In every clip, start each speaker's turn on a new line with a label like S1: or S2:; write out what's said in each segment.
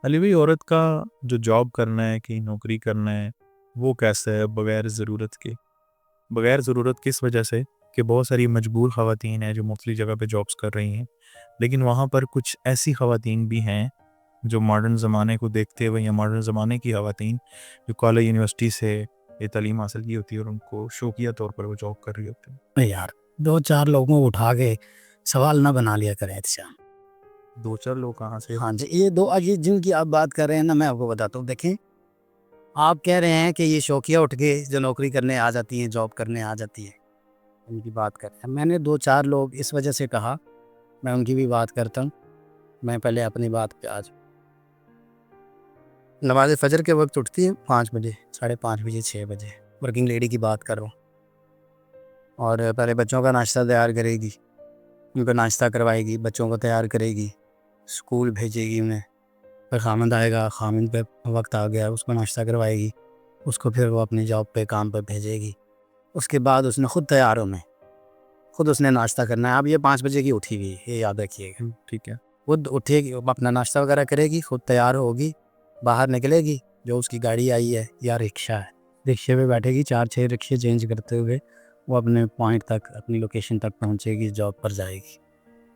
S1: अली भाई, औरत का जो जॉब करना है कि नौकरी करना है, वो कैसा है बगैर ज़रूरत के? बगैर ज़रूरत किस वजह से कि बहुत सारी मजबूर ख़वातीन हैं जो मुख्तलिफ़ जगह पे जॉब्स कर रही हैं, लेकिन वहाँ पर कुछ ऐसी ख़वातीन भी हैं जो मॉडर्न ज़माने को देखते हुए या मॉडर्न ज़माने की ख़वातीन जो कॉलेज यूनिवर्सिटी से ये तालीम हासिल की होती है और उनको शौकिया तौर पर वो जॉब कर रही होती हैं।
S2: नहीं यार, 2-4 लोगों को उठा के सवाल ना बना लिया करें एहतिशाम।
S1: 2-4 लोग कहाँ से?
S2: हाँ जी, ये जिनकी आप बात कर रहे हैं ना, मैं आपको बताता हूँ। देखें, आप कह रहे हैं कि ये शौकिया उठ के जो नौकरी करने आ जाती हैं, जॉब करने आ जाती है, उनकी बात कर रहे हैं। मैंने 2-4 लोग इस वजह से कहा, मैं उनकी भी बात करता हूँ। मैं पहले अपनी बात पे आ जाऊँ। नमाज़ फ़जर के वक़्त उठती है 5 बजे, साढ़े 5 बजे, 6 बजे। वर्किंग लेडी की बात कर रहा हूँ। और पहले बच्चों का नाश्ता तैयार करेगी, उनको नाश्ता करवाएगी, बच्चों को तैयार करेगी, स्कूल भेजेगी उन्हें। फिर ख़ामंद आएगा, ख़ामंद पे वक्त आ गया, उसको नाश्ता करवाएगी, उसको फिर वो अपनी जॉब पे काम पे भेजेगी। उसके बाद उसने ख़ुद तैयार होना है, ख़ुद उसने नाश्ता करना है। अब ये 5 बजे की उठी हुई है, ये याद रखिएगा।
S1: ठीक है।
S2: खुद उठेगी, वो अपना नाश्ता वगैरह करेगी, ख़ुद तैयार होगी, बाहर निकलेगी। जो उसकी गाड़ी आई है या रिक्शा है, रिक्शे पे बैठेगी, 4-6 रिक्शे चेंज करते हुए वो अपने पॉइंट तक, अपनी लोकेशन तक पहुँचेगी, जॉब पर जाएगी।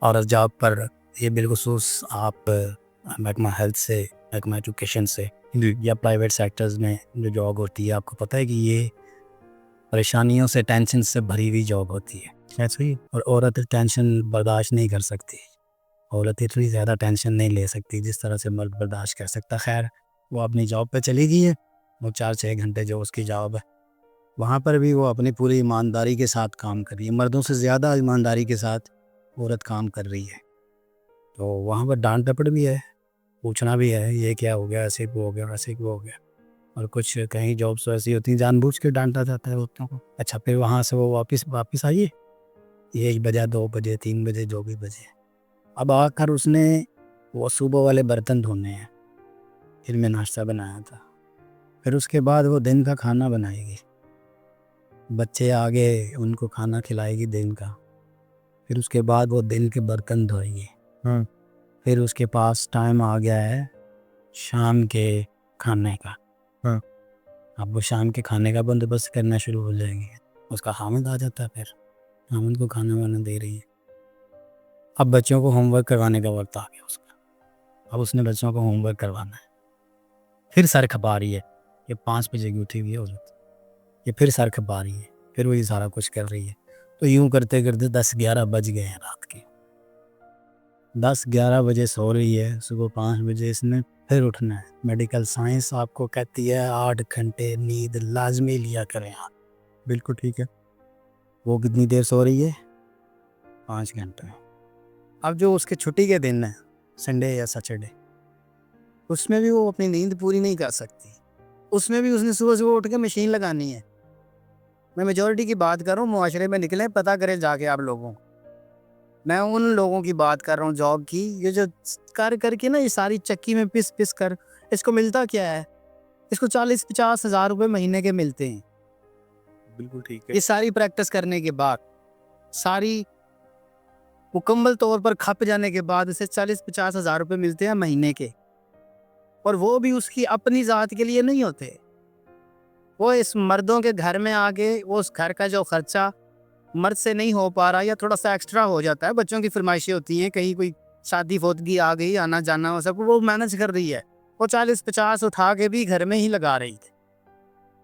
S2: और जॉब पर ये बिलख़ुसूस आप महकमा हेल्थ से, महकमा एजुकेशन से
S1: जी।
S2: या प्राइवेट सेक्टर्स में जो जॉब होती है, आपको पता है कि ये परेशानियों से, टेंशन से भरी हुई जॉब होती है।
S1: ऐसे ही?
S2: और औरत टेंशन बर्दाश्त नहीं कर सकती। औरत इतनी ज़्यादा टेंशन नहीं ले सकती जिस तरह से मर्द बर्दाश्त कर सकता। खैर, वो अपनी जॉब पे चली गई है। वो 4-6 घंटे जो उसकी जॉब है, वहाँ पर भी वो अपनी पूरी ईमानदारी के साथ काम कर रही है। मर्दों से ज़्यादा ईमानदारी के साथ औरत काम कर रही है। तो वहाँ पर डांट डपट भी है, पूछना भी है, ये क्या हो गया, ऐसे क्यों हो गया, वैसे क्यों हो गया। और कुछ कहीं जॉब्स तो ऐसी होती हैं जानबूझ के डांटा जाता है औरतों को। अच्छा, फिर वहाँ से वो वापस आइए, 1 बजे, 2 बजे, 3 बजे, जो भी बजे। अब आकर उसने वो सुबह वाले बर्तन धोने हैं, फिर मैं नाश्ता बनाया था। फिर उसके बाद वो दिन का खाना बनाएगी, बच्चे आगे उनको खाना खिलाएगी दिन का। फिर उसके बाद वो दिन के बर्तन धोएगी।
S1: हाँ।
S2: फिर उसके पास टाइम आ गया है शाम के खाने का।
S1: हाँ।
S2: अब वो शाम के खाने का बंदोबस्त करना शुरू हो जाएगी। उसका खामिद आ जाता है, फिर खामिद को खाना वाना दे रही है। अब बच्चों को होमवर्क करवाने का वक्त आ गया उसका। अब उसने बच्चों को होमवर्क करवाना है। फिर सर खपा रही है, ये 5 बजे की उठी हुई है औरत, ये फिर सर खपा रही है, फिर वही सारा कुछ कर रही है। तो यूं करते करते 10-11 बज गए हैं रात के। 10-11 बजे सो रही है, सुबह 5 बजे इसने फिर उठना है। मेडिकल साइंस आपको कहती है 8 घंटे नींद लाजमी लिया करें आप।
S1: बिल्कुल ठीक है।
S2: वो कितनी देर सो रही है? 5 घंटे। अब जो उसके छुट्टी के दिन है, संडे या सैटरडे, उसमें भी वो अपनी नींद पूरी नहीं कर सकती। उसमें भी उसने सुबह सुबह उठ के मशीन लगानी है। मैं मेजॉरिटी की बात कर रहा हूँ, मुआशरे में निकले, पता करें जाके आप लोगों को। मैं उन लोगों की बात कर रहा हूँ जॉब की, ये जो कर करके ना, ये सारी चक्की में पिस पिस कर, इसको मिलता क्या है? इसको 40-50 हज़ार रुपये महीने के मिलते हैं।
S1: बिल्कुल ठीक है।
S2: ये सारी प्रैक्टिस करने के बाद, सारी मुकम्मल तौर पर खप जाने के बाद इसे 40-50 हज़ार रुपये मिलते हैं महीने के। और वो भी उसकी अपनी ज़ात के लिए नहीं होते। वो इस मर्दों के घर में आके, वो उस घर का जो खर्चा मर्द से नहीं हो पा रहा या थोड़ा सा एक्स्ट्रा हो जाता है, बच्चों की फरमाइशें होती हैं, कहीं कोई शादी फोदगी आ गई, आना जाना, वो सब वो मैनेज कर रही है। वो 40-50 उठा के भी घर में ही लगा रही थी,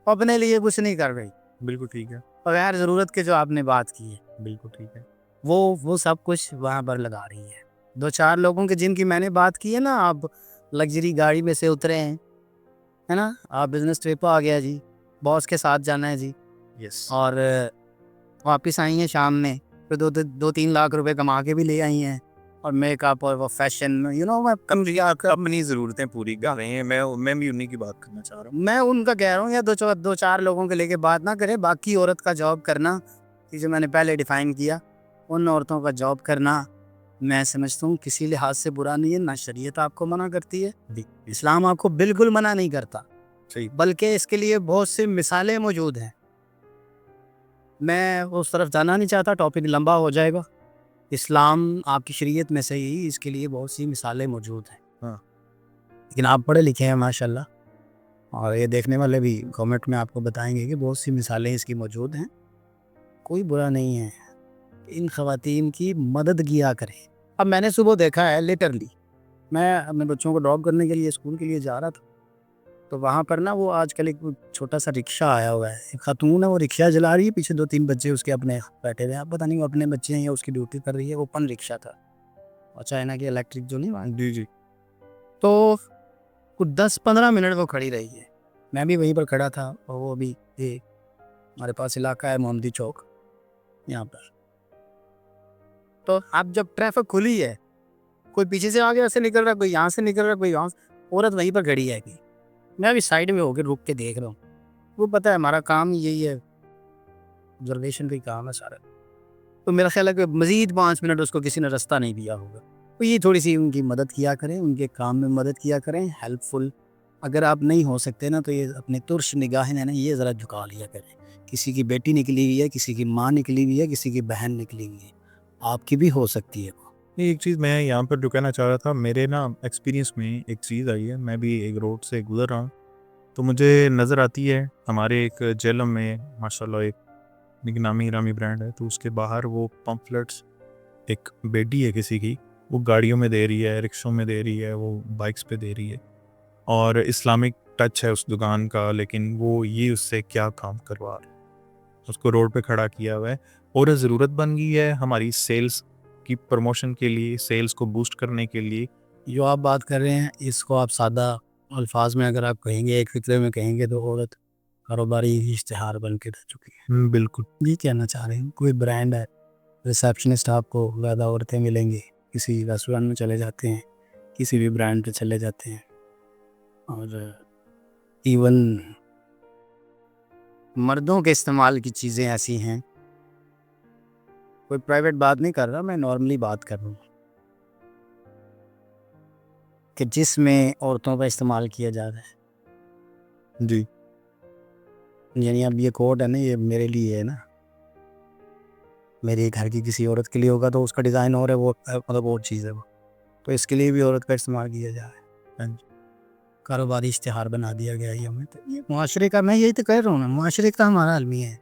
S2: अपने लिए कुछ नहीं कर रही।
S1: बिल्कुल ठीक है।
S2: बगैर ज़रूरत के जो आपने बात की है,
S1: बिल्कुल ठीक है।
S2: वो सब कुछ वहाँ पर लगा रही है। 2-4 लोगों के जिनकी मैंने बात की है ना, आप लग्जरी गाड़ी में से उतरे हैं, है ना, आप बिजनेस ट्रिप आ गया जी, बॉस के साथ जाना है जी,
S1: यस।
S2: और वापस आई हैं शाम में, फिर 2-3 लाख रुपए कमा के भी ले आई हैं, और मेकअप और वो फैशन, मैं
S1: अपनी ज़रूरतें पूरी कर रहे हैं। मैं भी उन्हीं की बात करना चाह रहा हूँ।
S2: मैं उनका कह रहा हूँ, या 2-4 लोगों के लेके बात ना करें। बाकी औरत का जॉब करना, कि जो मैंने पहले डिफाइन किया, उन औरतों का जॉब करना मैं समझता हूँ किसी लिहाज से बुरा नहीं है। ना शरीयत आपको मना करती है, इस्लाम आपको बिल्कुल मना नहीं करता,
S1: सही।
S2: बल्कि इसके लिए बहुत सी मिसालें मौजूद हैं। मैं उस तरफ जाना नहीं चाहता, टॉपिक लंबा हो जाएगा। इस्लाम आपकी शरीयत में से ही इसके लिए बहुत सी मिसालें मौजूद हैं।
S1: हाँ।
S2: लेकिन आप पढ़े लिखे हैं माशाल्लाह, और ये देखने वाले भी कमेंट में आपको बताएंगे कि बहुत सी मिसालें इसकी मौजूद हैं। कोई बुरा नहीं है, इन ख़वातीन की मदद किया करें। अब मैंने सुबह देखा है, लिटरली मैं अपने बच्चों को ड्रॉप करने के लिए स्कूल के लिए जा रहा था, तो वहाँ पर ना वो आजकल एक छोटा सा रिक्शा आया हुआ है, एक खातून है वो रिक्शा चला रही है, पीछे 2-3 बच्चे उसके अपने बैठे हुए हैं। अब पता नहीं वो अपने बच्चे हैं या उसकी ड्यूटी कर रही है। वो पन रिक्शा था और चाइना की इलेक्ट्रिक जो नहीं वहाँ,
S1: जी, जी।
S2: तो कुछ 10-15 मिनट वो खड़ी रही है। मैं भी वहीं पर खड़ा था और वो भी ये हमारे पास इलाका है मोहम्मदी चौक यहाँ पर। तो अब जब ट्रैफिक खुली है, कोई पीछे से आगे ऐसे निकल रहा है, कोई यहाँ से निकल रहा है, कोई यहाँ से, औरत वहीं पर खड़ी है कि मैं अभी साइड में होकर रुक के देख रहा हूँ। वो पता है हमारा काम यही है, ऑब्जर्वेशन का ही काम है सारा। तो मेरा ख्याल है कि मज़ीद 5 मिनट उसको किसी ने रास्ता नहीं दिया होगा। तो ये थोड़ी सी उनकी मदद किया करें, उनके काम में मदद किया करें, हेल्पफुल। अगर आप नहीं हो सकते ना, तो ये अपने तुर्श निगाहें है ना, ये ज़रा झुका लिया करें। किसी की बेटी निकली हुई है, किसी की माँ निकली हुई है, किसी की बहन निकली हुई है, आपकी भी हो सकती है वो।
S1: नहीं, एक चीज़ मैं यहाँ पर जो कहना चाह रहा था, मेरे ना एक्सपीरियंस में एक चीज़ आई है। मैं भी एक रोड से गुज़र रहा हूँ, तो मुझे नज़र आती है हमारे एक जेलम में माशाल्लाह एक नामी-गिरामी ब्रांड है, तो उसके बाहर वो पम्फलेट्स एक बेटी है किसी की, वो गाड़ियों में दे रही है, रिक्शों में दे रही है, वो बाइक्स पे दे रही है, और इस्लामिक टच है उस दुकान का, लेकिन वो ये उससे क्या काम करवा रहा है। उसको रोड पे खड़ा किया हुआ है, और ज़रूरत बन गई है हमारी सेल्स की प्रमोशन के लिए, सेल्स को बूस्ट करने के लिए।
S2: जो आप बात कर रहे हैं, इसको आप सादा अल्फाज में अगर आप कहेंगे, एक फिक्रे में कहेंगे, तो औरत कारोबारी इश्तिहार बन के रह चुकी है।
S1: बिल्कुल।
S2: ये कहना चाह रहे हैं, कोई ब्रांड है, रिसेप्शनिस्ट आपको ज़्यादा औरतें मिलेंगी, किसी रेस्टोरेंट में चले जाते हैं, किसी भी ब्रांड पे चले जाते हैं, और इवन मर्दों के इस्तेमाल की चीज़ें ऐसी हैं। कोई प्राइवेट बात नहीं कर रहा, मैं नॉर्मली बात कर रहा हूँ कि जिसमें औरतों का इस्तेमाल किया जा रहा है।
S1: जी।
S2: यानी अब ये कोट है ना, ये मेरे लिए है ना, मेरे घर की किसी औरत के लिए होगा तो उसका डिज़ाइन और है, वो मतलब और चीज़ है वो, तो इसके लिए भी औरत का इस्तेमाल किया जा रहा है। हाँ जी। कारोबारी इश्तिहार बना दिया गया है हमें, तो ये मुआशरे का, मैं यही तो कह रहा हूँ ना, मुआशरे का हमारा आलमी है।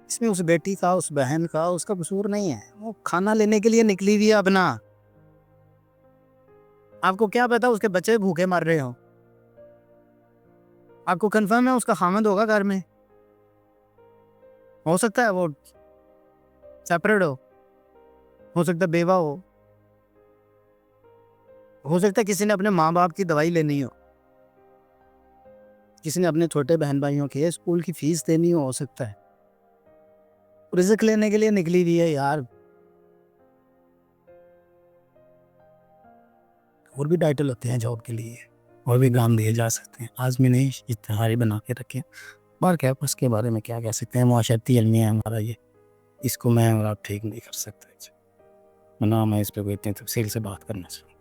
S2: इसमें उस बेटी का, उस बहन का, उसका कसूर नहीं है। वो खाना लेने के लिए निकली हुई है अपना, आपको क्या पता उसके बच्चे भूखे मर रहे हो? आपको कंफर्म है उसका खामद होगा घर में? हो सकता है वो सेपरेट हो सकता है बेवा हो सकता है किसी ने अपने माँ बाप की दवाई लेनी हो, किसी ने अपने छोटे बहन भाइयों के स्कूल की फीस देनी हो सकता है। रिज़्क लेने के लिए निकली हुई है यार। और भी टाइटल होते हैं जॉब के लिए, और भी काम दिए जा सकते हैं। आज़मी नहीं, इश्तिहारी बना के रखें। बार क्या उसके बारे में क्या कह सकते हैं, मुआशरती अलमिया है हमारा ये, इसको मैं और आप ठीक नहीं कर सकते। ना मैं इस पे कोई इतनी तफसील से बात करना चाहूँ।